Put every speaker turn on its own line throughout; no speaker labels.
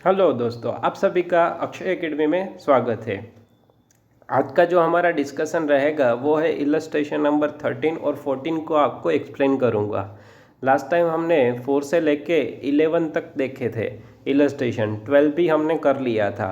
Hello दोस्तों, आप सभी का अक्षय एकेडमी में स्वागत है। आज का जो हमारा डिस्कशन रहेगा वो है इलस्ट्रेशन नंबर 13 और 14 को आपको एक्सप्लेन करूँगा। लास्ट टाइम हमने 4 से लेके 11 तक देखे थे इलस्ट्रेशन, 12 भी हमने कर लिया था।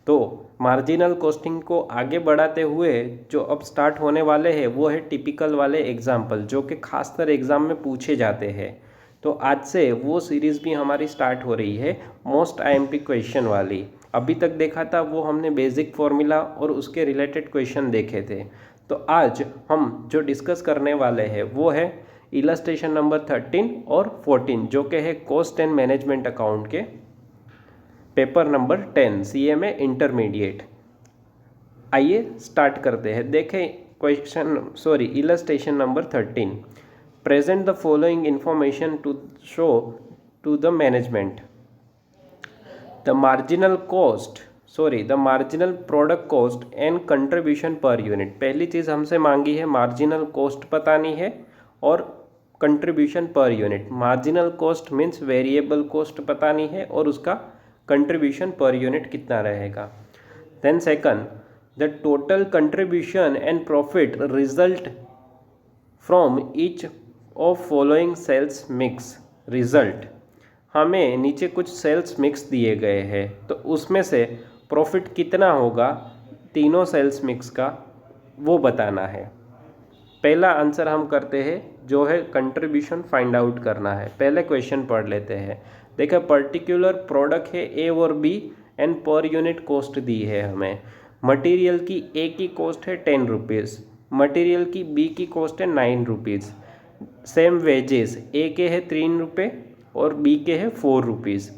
तो मार्जिनल कॉस्टिंग को आगे बढ़ाते हुए जो अब स्टार्ट होने वाले हैं वो है टिपिकल वाले एग्जाम्पल, जो कि खासकर एग्ज़ाम में पूछे जाते हैं। तो आज से वो सीरीज़ भी हमारी स्टार्ट हो रही है, मोस्ट आईएमपी क्वेश्चन वाली। अभी तक देखा था वो हमने बेसिक फॉर्मूला और उसके रिलेटेड क्वेश्चन देखे थे। तो आज हम जो डिस्कस करने वाले हैं वो है इलस्ट्रेशन नंबर 13 और 14, जो कि है कॉस्ट एंड मैनेजमेंट अकाउंट के पेपर नंबर 10 सीएमए इंटरमीडिएट। आइए स्टार्ट करते हैं। देखें illustration number 13। Present the following information to show to the management the marginal product cost and contribution per unit. पहली चीज़ हमसे मांगी है मार्जिनल कॉस्ट बतानी है और contribution per unit. Marginal cost means variable cost बतानी है और उसका कंट्रीब्यूशन पर यूनिट कितना रहेगा। Then second, the total contribution and profit result from each of following sales mix. Result हमें नीचे कुछ सेल्स मिक्स दिए गए हैं, तो उसमें से प्रॉफिट कितना होगा तीनों सेल्स मिक्स का वो बताना है। पहला आंसर हम करते हैं जो है कंट्रीब्यूशन फाइंड आउट करना है। पहले क्वेश्चन पढ़ लेते हैं। देखिए पर्टिकुलर प्रोडक्ट है ए और B and per unit cost दी है हमें। मटेरियल की ए की कॉस्ट है 10 रुपीज़, मटेरियल की बी की कॉस्ट है 9 रुपीज़। सेम वेजेस ए के है 3 रुपये और बी के है 4 रुपीज़।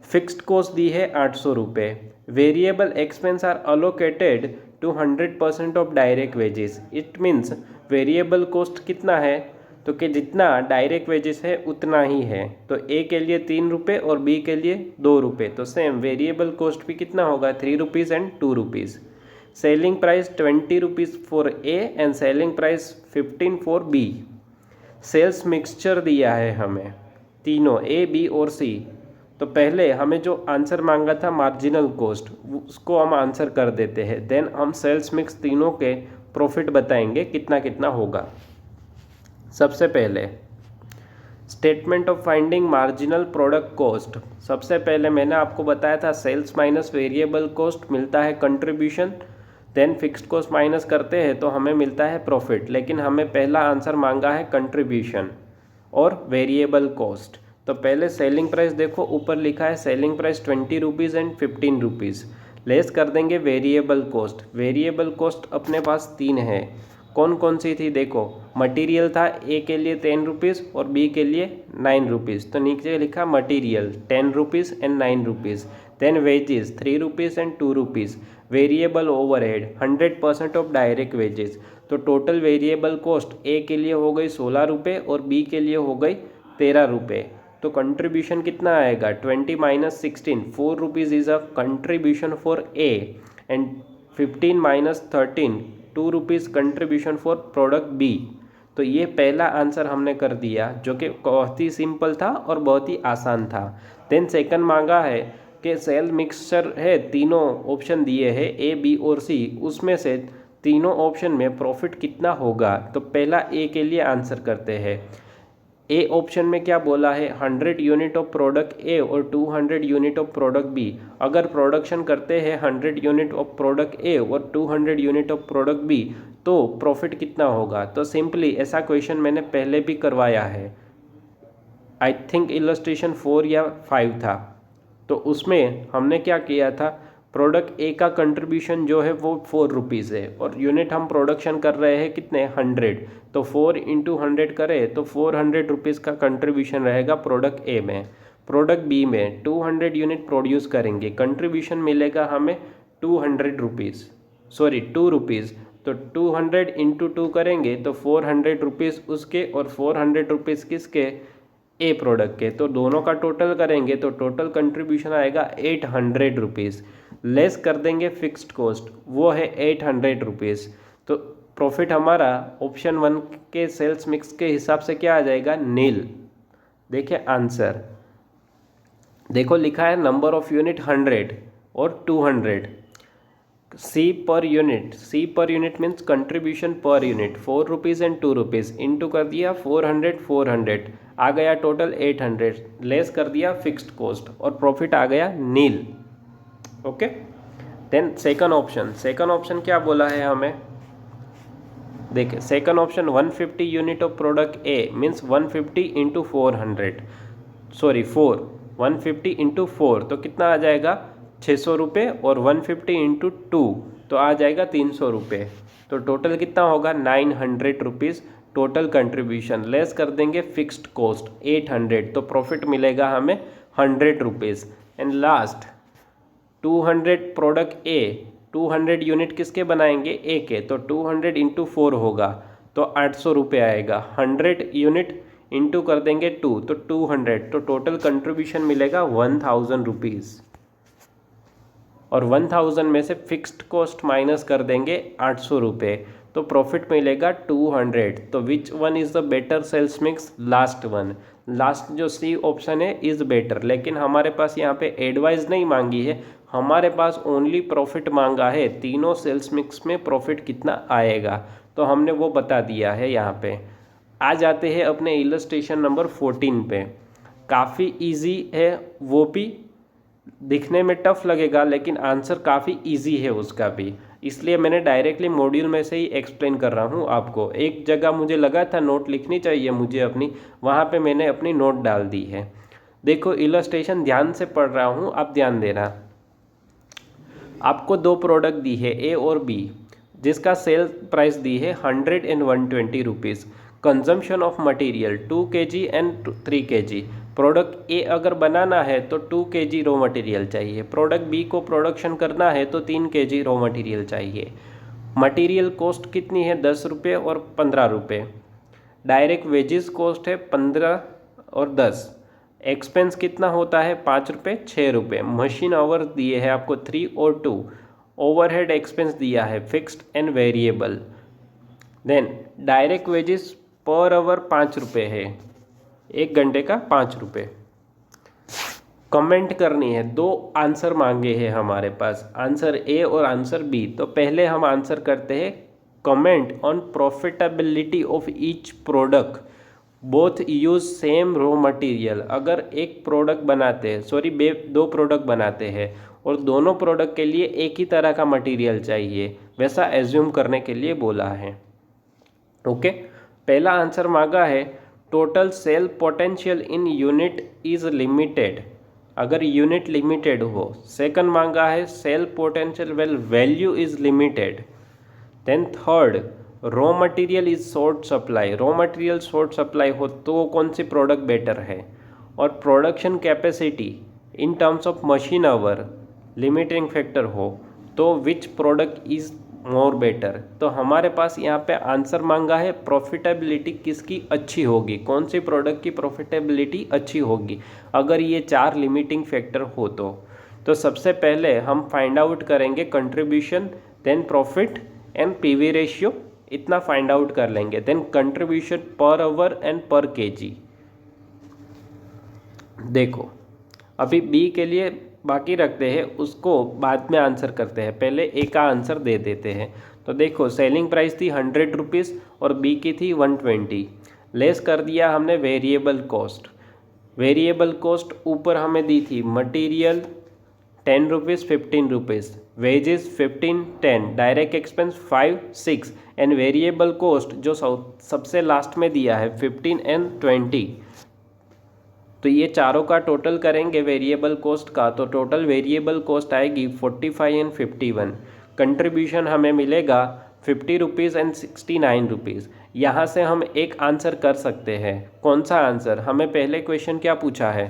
फिक्स्ड कॉस्ट दी है 800 रुपये। Variable expense are allocated to 100% of direct wages. It means variable cost कितना है, तो कि जितना डायरेक्ट वेजेस है उतना ही है। तो ए के लिए 3 रुपये और बी के लिए 2 रुपये, तो सेम वेरिएबल कॉस्ट भी कितना होगा 3 rupees and 2 rupees. Selling price 20 rupees for A and selling price 15 for B. Sales mixture दिया है हमें तीनों ए बी और सी। तो पहले हमें जो आंसर मांगा था मार्जिनल कॉस्ट, उसको हम आंसर कर देते हैं। देन हम सेल्स मिक्स तीनों के प्रॉफिट बताएंगे कितना कितना होगा। सबसे पहले statement of finding marginal product cost. सबसे पहले मैंने आपको बताया था सेल्स माइनस वेरिएबल कॉस्ट मिलता है contribution. Then fixed cost minus करते हैं तो हमें मिलता है प्रॉफिट, लेकिन हमें पहला आंसर मांगा है कंट्रीब्यूशन और वेरिएबल कॉस्ट। तो पहले सेलिंग प्राइस देखो, ऊपर लिखा है selling price 20 rupees and 15 rupees. Less कर देंगे वेरिएबल कॉस्ट। वेरिएबल कॉस्ट अपने पास 3 है। कौन कौन सी थी देखो, मटेरियल था ए के लिए 10 रुपीज़ और बी के लिए 9 रुपीज़, तो नीचे लिखा material 10 rupees and 9 rupees. Then wages 3 rupees and 2 rupees. Variable overhead 100% of direct wages. तो टोटल वेरिएबल कॉस्ट ए के लिए हो गई 16 रुपये और बी के लिए हो गई 13 रुपये। तो कंट्रीब्यूशन कितना आएगा 20 minus 16, 4 rupees is a contribution for A and 15 minus 13, 2 rupees contribution for product B. तो ये पहला आंसर हमने कर दिया, जो कि बहुत ही सिंपल था और बहुत ही आसान था। देन सेकंड मांगा है कि सेल मिक्सचर है, तीनों ऑप्शन दिए हैं ए बी और सी, उसमें से तीनों ऑप्शन में प्रॉफिट कितना होगा। तो पहला ए के लिए आंसर करते हैं। ए ऑप्शन में क्या बोला है 100 यूनिट ऑफ प्रोडक्ट ए और 200 यूनिट ऑफ प्रोडक्ट बी। अगर प्रोडक्शन करते हैं 100 यूनिट ऑफ प्रोडक्ट ए और 200 यूनिट ऑफ प्रोडक्ट बी, तो प्रॉफिट कितना होगा। तो सिंपली ऐसा क्वेश्चन मैंने पहले भी करवाया है, आई थिंक इलस्ट्रेशन 4 या 5 था। तो उसमें हमने क्या किया था, प्रोडक्ट ए का कंट्रीब्यूशन जो है वो 4 रुपीज़ है और यूनिट हम प्रोडक्शन कर रहे हैं कितने 100। तो 4 इंटू 100 करें तो 400 रुपीज़ का कंट्रीब्यूशन रहेगा प्रोडक्ट ए में। प्रोडक्ट बी में 200 यूनिट प्रोड्यूस करेंगे, कंट्रीब्यूशन मिलेगा हमें 200 रुपीज़, 2 रुपीज़। तो 200 इंटू 2 करेंगे तो 400 रुपीज़ उसके और 400 रुपीज़ किसके, ए प्रोडक्ट के। तो दोनों का टोटल करेंगे तो टोटल कंट्रीब्यूशन आएगा 800 रुपीज़। लेस कर देंगे फिक्स्ड कॉस्ट, वो है 800 रुपीज़। तो प्रॉफिट हमारा ऑप्शन 1 के सेल्स मिक्स के हिसाब से क्या आ जाएगा, नील। देखिए आंसर देखो लिखा है नंबर ऑफ यूनिट 100 और 200। C per unit means contribution per unit 4 rupees and 2 rupees into कर दिया 400 आ गया टोटल 800, लेस कर दिया फिक्स्ड कॉस्ट और प्रॉफिट आ गया नील। ओके, देन सेकंड ऑप्शन क्या बोला है हमें, देखिए second option 150 unit of product A means 150 into 400 4 150 into 4 तो कितना आ जाएगा 600 रुपये, और 150 इंटू 2 तो आ जाएगा 300 रुपये। तो टोटल कितना होगा 900 रुपीज़ टोटल कंट्रीब्यूशन, लेस कर देंगे फिक्स्ड कॉस्ट 800 तो प्रॉफिट मिलेगा हमें 100 rupees. And last 200 product A, 200 unit किसके बनाएंगे ए के, तो 200 इंटू 4 होगा तो 800 रुपये आएगा। 100 यूनिट इंटू कर देंगे 2 तो 200 तो टोटल कंट्रीब्यूशन मिलेगा 1000 रुपीज़, और 1000 में से फिक्स्ड कॉस्ट माइनस कर देंगे 800 रुपये तो प्रॉफिट मिलेगा 200। तो which one is the better sales mix, last one, last जो सी ऑप्शन है इज़ बेटर। लेकिन हमारे पास यहाँ पे एडवाइस नहीं मांगी है, हमारे पास ओनली प्रॉफिट मांगा है, तीनों सेल्स मिक्स में प्रॉफिट कितना आएगा तो हमने वो बता दिया है। यहाँ पे आ जाते हैं अपने इलस्ट्रेशन नंबर 14 पे। काफ़ी इजी है, वो भी दिखने में टफ लगेगा लेकिन आंसर काफ़ी इजी है उसका भी, इसलिए मैंने डायरेक्टली मॉड्यूल में से ही एक्सप्लेन कर रहा हूँ आपको। एक जगह मुझे लगा था नोट लिखनी चाहिए मुझे अपनी, वहाँ पे मैंने अपनी नोट डाल दी है। देखो इलस्ट्रेशन ध्यान से पढ़ रहा हूँ, आप ध्यान देना। आपको दो प्रोडक्ट दी है ए और बी, जिसका सेल प्राइस दी है 100 and 120 rupees. Consumption of material 2 kg and 3 kg। Product ए अगर बनाना है तो 2 kg रॉ मटेरियल चाहिए, प्रोडक्ट बी को प्रोडक्शन करना है तो 3 kg रॉ मटेरियल चाहिए। मटेरियल कॉस्ट कितनी है 10 रुपये और 15 रुपये। डायरेक्ट वेजेस कॉस्ट है 15 और 10। एक्सपेंस कितना होता है 5 रुपये 6 रुपये। मशीन आवर दिए हैं आपको 3 और 2। ओवरहेड एक्सपेंस दिया है fixed and variable. Then direct wages per hour 5 रुपये है, 1 घंटे का 5 रुपये। कमेंट करनी है, दो आंसर मांगे हैं हमारे पास, आंसर ए और आंसर बी। तो पहले हम आंसर करते हैं comment on profitability of each product both use same raw material. अगर एक प्रोडक्ट बनाते हैं दो प्रोडक्ट बनाते हैं और दोनों प्रोडक्ट के लिए एक ही तरह का मटेरियल चाहिए, वैसा एज्यूम करने के लिए बोला है। ओके, पहला आंसर मांगा है total sale potential in unit is limited, अगर यूनिट लिमिटेड हो। सेकंड मांगा है sale potential well value is limited. Then third raw material is short supply, raw material short supply हो तो कौन सी प्रोडक्ट बेटर है। और production capacity in terms of machine hour limiting factor हो तो which product is more better. तो हमारे पास यहाँ पे आंसर मांगा है प्रॉफिटेबिलिटी किसकी अच्छी होगी, कौन सी प्रोडक्ट की प्रॉफिटेबिलिटी अच्छी होगी अगर ये 4 लिमिटिंग फैक्टर हो तो सबसे पहले हम फाइंड आउट करेंगे contribution, then profit and PV ratio, इतना फाइंड आउट कर लेंगे। Then contribution per hour and per kg. देखो अभी बी के लिए बाकी रखते हैं, उसको बाद में आंसर करते हैं, पहले ए का आंसर दे देते हैं। तो देखो सेलिंग प्राइस थी 100 रुपीज़ और बी की थी 120। लेस कर दिया हमने वेरिएबल कॉस्ट। वेरिएबल कॉस्ट ऊपर हमें दी थी material 10 rupees 15 rupees, wages 15 10, direct expense 5 6 and variable cost जो सबसे लास्ट में दिया है 15 एंड 20। तो ये चारों का टोटल करेंगे वेरिएबल कॉस्ट का, तो टोटल वेरिएबल कॉस्ट आएगी 45 एंड 51। कंट्रीब्यूशन हमें मिलेगा 50 रुपीज़ एंड 69 रुपीज़। यहाँ से हम एक आंसर कर सकते हैं। कौन सा आंसर, हमें पहले क्वेश्चन क्या पूछा है,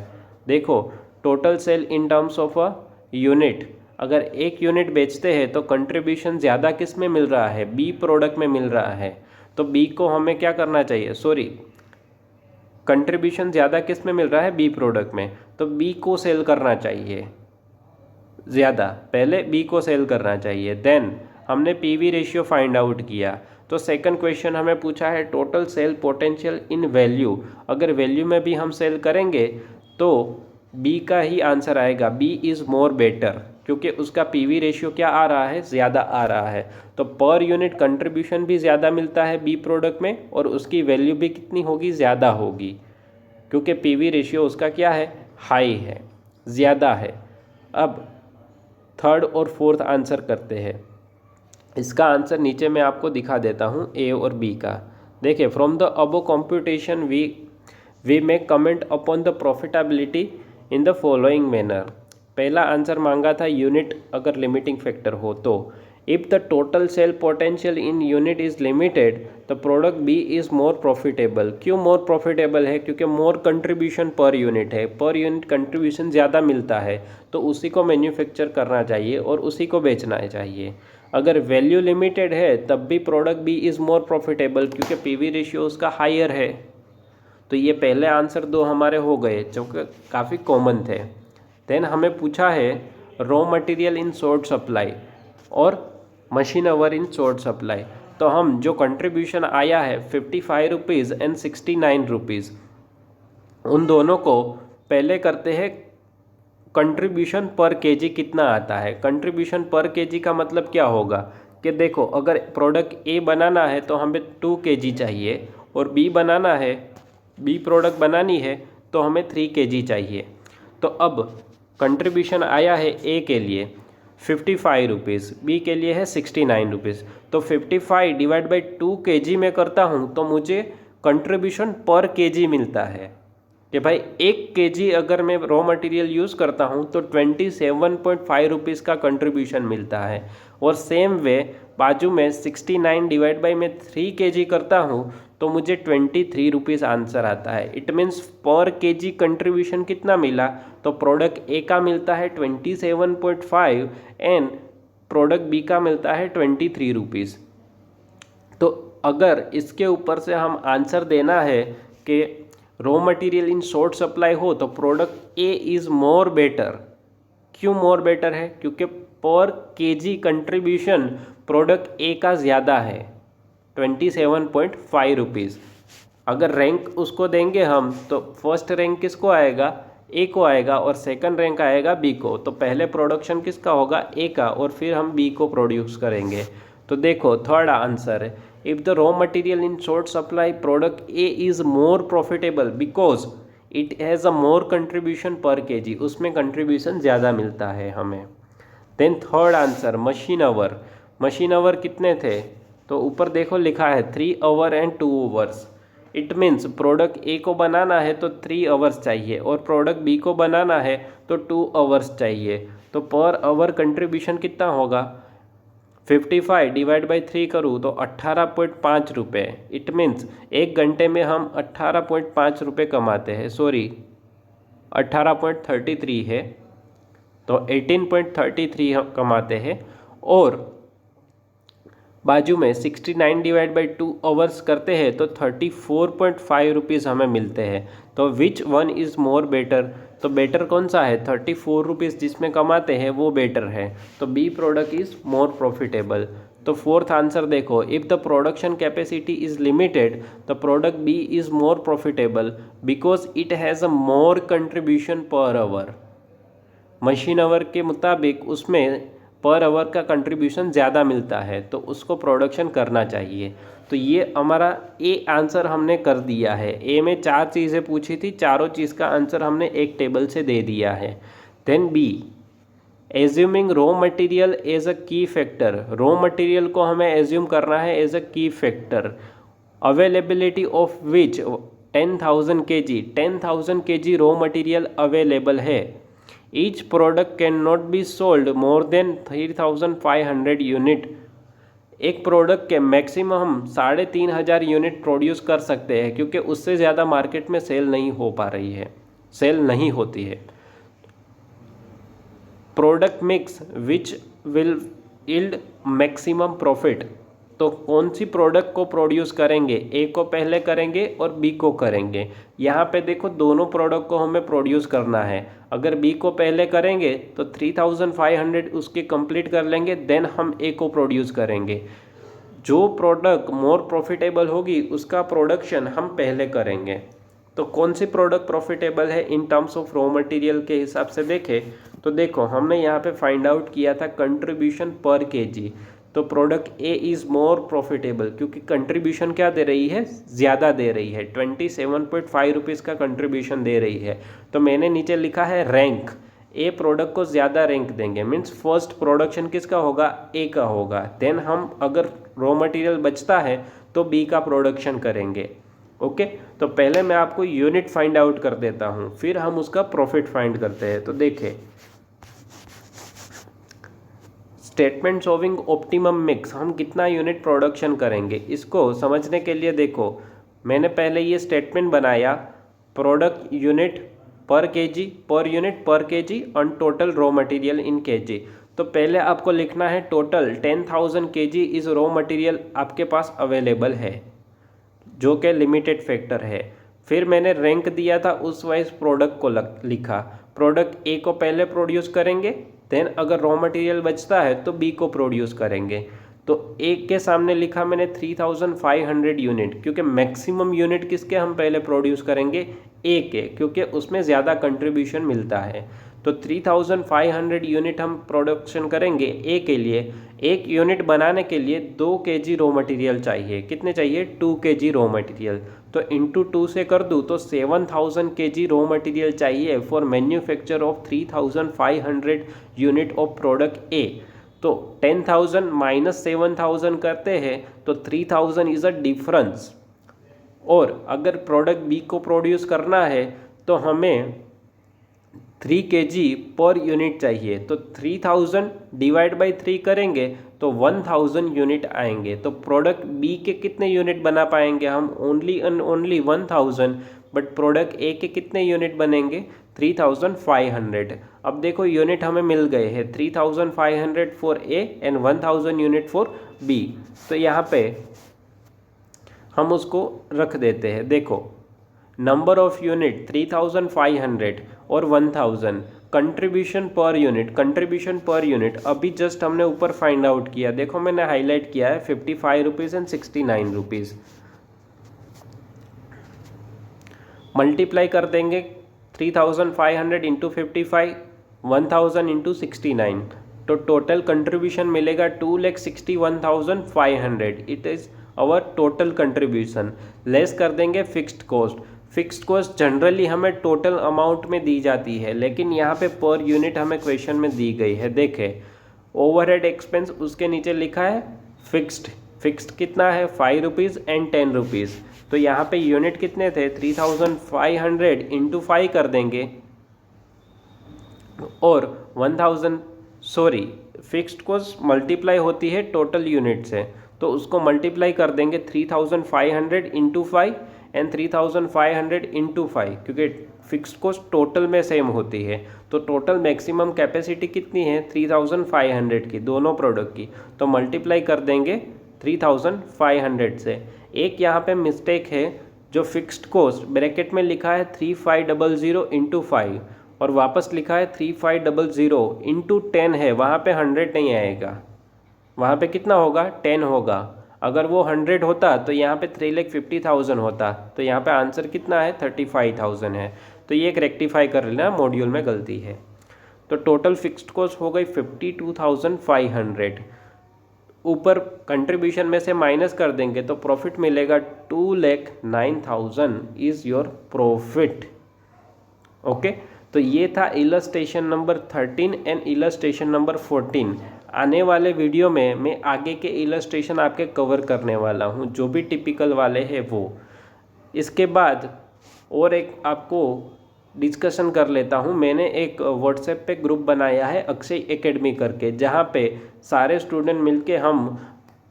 देखो total sale in terms of a unit. अगर एक यूनिट बेचते हैं तो कंट्रीब्यूशन ज़्यादा किस में मिल रहा है, बी प्रोडक्ट में मिल रहा है। तो बी को हमें क्या करना चाहिए, कंट्रीब्यूशन ज़्यादा किस में मिल रहा है, बी प्रोडक्ट में, तो बी को सेल करना चाहिए ज़्यादा, पहले बी को सेल करना चाहिए। देन हमने पीवी रेशियो फाइंड आउट किया। तो सेकंड क्वेश्चन हमें पूछा है टोटल सेल पोटेंशियल इन वैल्यू। अगर वैल्यू में भी हम सेल करेंगे तो बी का ही आंसर आएगा, बी इज़ मोर बेटर, क्योंकि उसका पीवी रेशियो क्या आ रहा है, ज़्यादा आ रहा है। तो पर यूनिट कंट्रीब्यूशन भी ज़्यादा मिलता है बी प्रोडक्ट में, और उसकी वैल्यू भी कितनी होगी, ज़्यादा होगी, क्योंकि पीवी रेशियो उसका क्या है, हाई है, ज़्यादा है। अब थर्ड और फोर्थ आंसर करते हैं। इसका आंसर नीचे मैं आपको दिखा देता हूँ ए और बी का। देखिए, from the above computation we may comment upon the profitability in the following manner. पहला आंसर मांगा था यूनिट अगर लिमिटिंग फैक्टर हो तो, if the total sale potential in unit is limited the product B is more profitable. क्यों more profitable है, क्योंकि मोर contribution per unit है, पर यूनिट कंट्रीब्यूशन ज़्यादा मिलता है, तो उसी को मैन्युफैक्चर करना चाहिए और उसी को बेचना चाहिए। अगर वैल्यू लिमिटेड है तब भी product B is more profitable, क्योंकि पीवी रेशियो उसका हायर है। तो ये पहले आंसर दो हमारे हो गए, जो कि काफ़ी कॉमन थे। देन हमें पूछा है raw material in short supply और machine hour in short supply. तो हम जो कंट्रीब्यूशन आया है 55 रुपीज़ एंड 69 रुपीज़, उन दोनों को पहले करते हैं कंट्रीब्यूशन पर केजी कितना आता है। कंट्रीब्यूशन पर केजी का मतलब क्या होगा कि देखो, अगर प्रोडक्ट ए बनाना है तो हमें 2 केजी चाहिए, और बी बनाना है, बी प्रोडक्ट बनानी है तो हमें 3 केजी चाहिए। तो अब कंट्रीब्यूशन आया है ए के लिए 55 रुपीज़, बी के लिए है 69 रुपीज़। तो 55 डिवाइड बाई 2 केजी में करता हूँ तो मुझे कंट्रीब्यूशन पर केजी मिलता है कि भाई 1 केजी अगर मैं रॉ मटेरियल यूज़ करता हूँ तो 27.5 रुपीज़ का कंट्रीब्यूशन मिलता है। और सेम वे बाजू में 69 डिवाइड बाई मैं 3 केजी करता हूँ तो मुझे 23 रुपीज़ आंसर आता है। इट मीन्स पर केजी कंट्रीब्यूशन कितना मिला, तो प्रोडक्ट ए का मिलता है 27.5 एंड प्रोडक्ट बी का मिलता है 23 रुपीज़। तो अगर इसके ऊपर से हम आंसर देना है कि raw material in short supply हो तो product A is more better. क्यों मोर बेटर है, क्योंकि पर केजी कंट्रीब्यूशन प्रोडक्ट ए का ज़्यादा है 27.5 रुपीज़। अगर रैंक उसको देंगे हम तो फर्स्ट रैंक किसको आएगा, ए को आएगा, और सेकंड रैंक आएगा बी को। तो पहले प्रोडक्शन किसका होगा, ए का, और फिर हम बी को प्रोड्यूस करेंगे। तो देखो थर्ड आंसर है, if the raw material in short supply product A is more profitable because it has a more contribution per kg, उसमें कंट्रीब्यूशन ज़्यादा मिलता है हमें। Then third answer machine hour. Machine hour कितने थे, तो ऊपर देखो लिखा है 3 hour and 2 hours. It means product A को बनाना है तो 3 आवर्स चाहिए, और प्रोडक्ट बी को बनाना है तो 2 आवर्स चाहिए। तो पर आवर कंट्रीब्यूशन कितना होगा, 55 डिवाइड बाई 3 करूँ तो 18.5 रुपये। इट मीन्स 1 घंटे में हम 18.5 रुपये कमाते हैं, सॉरी 18.33 है, तो 18.33 हम कमाते हैं। और बाजू में 69 डिवाइड बाई 2 आवर्स करते हैं तो 34.5 रुपीज़ हमें मिलते हैं। तो which one is more better, तो बेटर कौन सा है, 34 रुपीज़ जिसमें कमाते हैं वो बेटर है। तो B product is more profitable. तो फोर्थ आंसर देखो, if the production capacity is limited the product B is more profitable because it has a more contribution per hour. Machine hour के मुताबिक उसमें पर आवर का contribution ज़्यादा मिलता है, तो उसको प्रोडक्शन करना चाहिए। तो ये हमारा ए आंसर हमने कर दिया है। ए में 4 चीज़ें पूछी थी, चारों चीज़ का आंसर हमने एक टेबल से दे दिया है। Then B, assuming raw material as a key factor. Raw material को हमें एज्यूम करना है as a key factor, availability of which 10,000 kg, 10,000 kg raw material available है। Each product can not be sold more than 3,500 unit. एक product के maximum हम 3,500 unit produce कर सकते हैं, क्योंकि उससे ज़्यादा मार्केट में सेल नहीं हो पा रही है, सेल नहीं होती है। Product mix which will yield maximum profit. तो कौन सी प्रोडक्ट को प्रोड्यूस करेंगे, ए को पहले करेंगे और बी को करेंगे। यहाँ पे देखो दोनों प्रोडक्ट को हमें प्रोड्यूस करना है। अगर बी को पहले करेंगे तो 3,500 उसके कंप्लीट कर लेंगे, देन हम ए को प्रोड्यूस करेंगे। जो प्रोडक्ट मोर प्रॉफिटेबल होगी उसका प्रोडक्शन हम पहले करेंगे। तो कौन सी प्रोडक्ट प्रॉफिटेबल है इन टर्म्स ऑफ रॉ मटेरियल के हिसाब से देखें तो देखो हमने यहाँ पे फाइंड आउट किया था कंट्रीब्यूशन पर केजी। तो product A is more profitable क्योंकि कंट्रीब्यूशन क्या दे रही है, ज़्यादा दे रही है, 27.5 रुपीज़ का कंट्रीब्यूशन दे रही है। तो मैंने नीचे लिखा है रैंक, ए प्रोडक्ट को ज़्यादा रैंक देंगे, मीन्स फर्स्ट प्रोडक्शन किसका होगा, ए का होगा। देन हम अगर रॉ मटेरियल बचता है तो बी का प्रोडक्शन करेंगे। ओके तो पहले मैं आपको यूनिट फाइंड आउट कर देता हूँ, फिर हम उसका प्रॉफिट फाइंड करते हैं। तो देखिए स्टेटमेंट शोविंग ऑप्टिमम मिक्स, हम कितना यूनिट प्रोडक्शन करेंगे इसको समझने के लिए देखो मैंने पहले ये स्टेटमेंट बनाया, प्रोडक्ट यूनिट पर KG on total raw material in KG. तो पहले आपको लिखना है total 10,000 KG is raw material आपके पास अवेलेबल है, जो कि लिमिटेड फैक्टर है। फिर मैंने रैंक दिया था उस वाइज प्रोडक्ट को लिखा, प्रोडक्ट ए को पहले प्रोड्यूस करेंगे, देन अगर रॉ मटेरियल बचता है तो बी को प्रोड्यूस करेंगे। तो ए के सामने लिखा मैंने 3,500 यूनिट, क्योंकि मैक्सिमम यूनिट किसके हम पहले प्रोड्यूस करेंगे, ए के, क्योंकि उसमें ज़्यादा कंट्रीब्यूशन मिलता है। तो 3,500 यूनिट हम प्रोडक्शन करेंगे ए के लिए। एक यूनिट बनाने के लिए 2 kg रॉ मटेरियल चाहिए, कितने चाहिए, 2 kg रॉ मटेरियल। तो इंटू 2 से कर दूँ तो 7,000 kg रॉ मटेरियल चाहिए for manufacture of 3,500 unit of product ए। तो 10,000 माइनस 7,000 करते हैं तो 3,000 इज़ अ डिफरेंस। और अगर प्रोडक्ट बी को प्रोड्यूस करना है तो हमें 3 kg पर यूनिट चाहिए। तो 3,000 डिवाइड बाई 3 करेंगे तो 1,000 यूनिट आएंगे। तो प्रोडक्ट बी के कितने यूनिट बना पाएंगे हम, only and only 1,000, but product ए के कितने यूनिट बनेंगे, 3,500। अब देखो यूनिट हमें मिल गए हैं, 3,500 for A and 1,000 unit for B. तो यहाँ पे हम उसको रख देते हैं। देखो नंबर ऑफ यूनिट 3,500 और 1,000, कंट्रीब्यूशन पर यूनिट अभी जस्ट हमने ऊपर फाइंड आउट किया। देखो मैंने हाईलाइट किया है 55 रुपीज़ एंड 69 रुपीज़। मल्टीप्लाई कर देंगे 3,500 इंटू 55, 1,000 इंटू 69, तो टोटल कंट्रीब्यूशन मिलेगा 2,61,500। It is our total contribution. Less कर देंगे फिक्स्ड कॉस्ट जनरली हमें टोटल अमाउंट में दी जाती है, लेकिन यहाँ पे पर यूनिट हमें क्वेश्चन में दी गई है। देखें ओवरहेड एक्सपेंस उसके नीचे लिखा है फिक्स्ड कितना है, 5 रुपीज़ एंड 10 रुपीज़। तो यहाँ पे यूनिट कितने थे, 3,500 इंटू 5 कर देंगे और 1,000 फिक्स्ड कॉस्ट मल्टीप्लाई होती है टोटल यूनिट से, तो उसको मल्टीप्लाई कर देंगे 3,500 इंटू 5 एंड 3,500 इंटू 5, क्योंकि फिक्स्ड कॉस्ट टोटल में सेम होती है। तो टोटल मैक्सिमम कैपेसिटी कितनी है, 3,500 की, दोनों प्रोडक्ट की। तो मल्टीप्लाई कर देंगे 3,500 से। एक यहाँ पे मिस्टेक है, जो फिक्स्ड कॉस्ट ब्रैकेट में लिखा है 3,500 इंटू 5 और वापस लिखा है 3,500 इंटू 10 है, वहाँ पे 100 नहीं आएगा, वहाँ पे कितना होगा, 10 होगा। अगर वो 100 होता तो यहाँ पे 3,50,000 होता, तो यहाँ पे आंसर कितना है, 35,000 है। तो ये एक रेक्टिफाई कर लेना, मॉड्यूल में गलती है। तो टोटल फिक्स्ड कॉस्ट हो गई 52,500। ऊपर कंट्रीब्यूशन में से माइनस कर देंगे तो प्रॉफिट मिलेगा 2,09,000 इज़ योर प्रॉफिट। ओके, तो ये था illustration number 13 and illustration number 14। आने वाले वीडियो में मैं आगे के इलस्ट्रेशन आपके कवर करने वाला हूँ, जो भी टिपिकल वाले हैं वो। इसके बाद और एक आपको डिस्कशन कर लेता हूँ। मैंने एक व्हाट्सएप पे ग्रुप बनाया है अक्षय एकेडमी करके, जहाँ पे सारे स्टूडेंट मिलके हम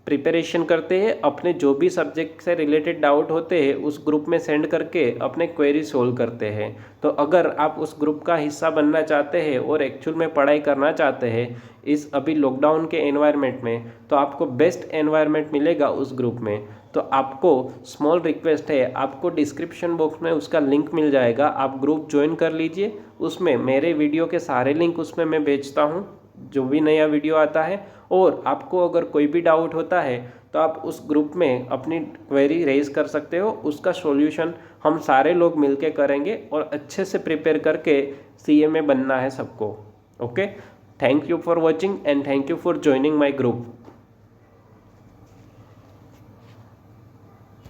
प्रिपरेशन करते हैं, अपने जो भी सब्जेक्ट से रिलेटेड डाउट होते हैं उस ग्रुप में सेंड करके अपने क्वेरी सोल्व करते हैं। तो अगर आप उस ग्रुप का हिस्सा बनना चाहते हैं और एक्चुअल में पढ़ाई करना चाहते हैं इस अभी लॉकडाउन के एनवायरनमेंट में, तो आपको बेस्ट एनवायरनमेंट मिलेगा उस ग्रुप में। तो आपको स्मॉल रिक्वेस्ट है, आपको डिस्क्रिप्शन बॉक्स में उसका लिंक मिल जाएगा, आप ग्रुप ज्वाइन कर लीजिए। उसमें मेरे वीडियो के सारे लिंक उसमें मैं भेजता हूँ, जो भी नया वीडियो आता है। और आपको अगर कोई भी डाउट होता है तो आप उस ग्रुप में अपनी क्वेरी रेज कर सकते हो। उसका सॉल्यूशन हम सारे लोग मिलके करेंगे और अच्छे से प्रिपेयर करके CA में बनना है सबको। Okay, thank you for watching and thank you for joining my group.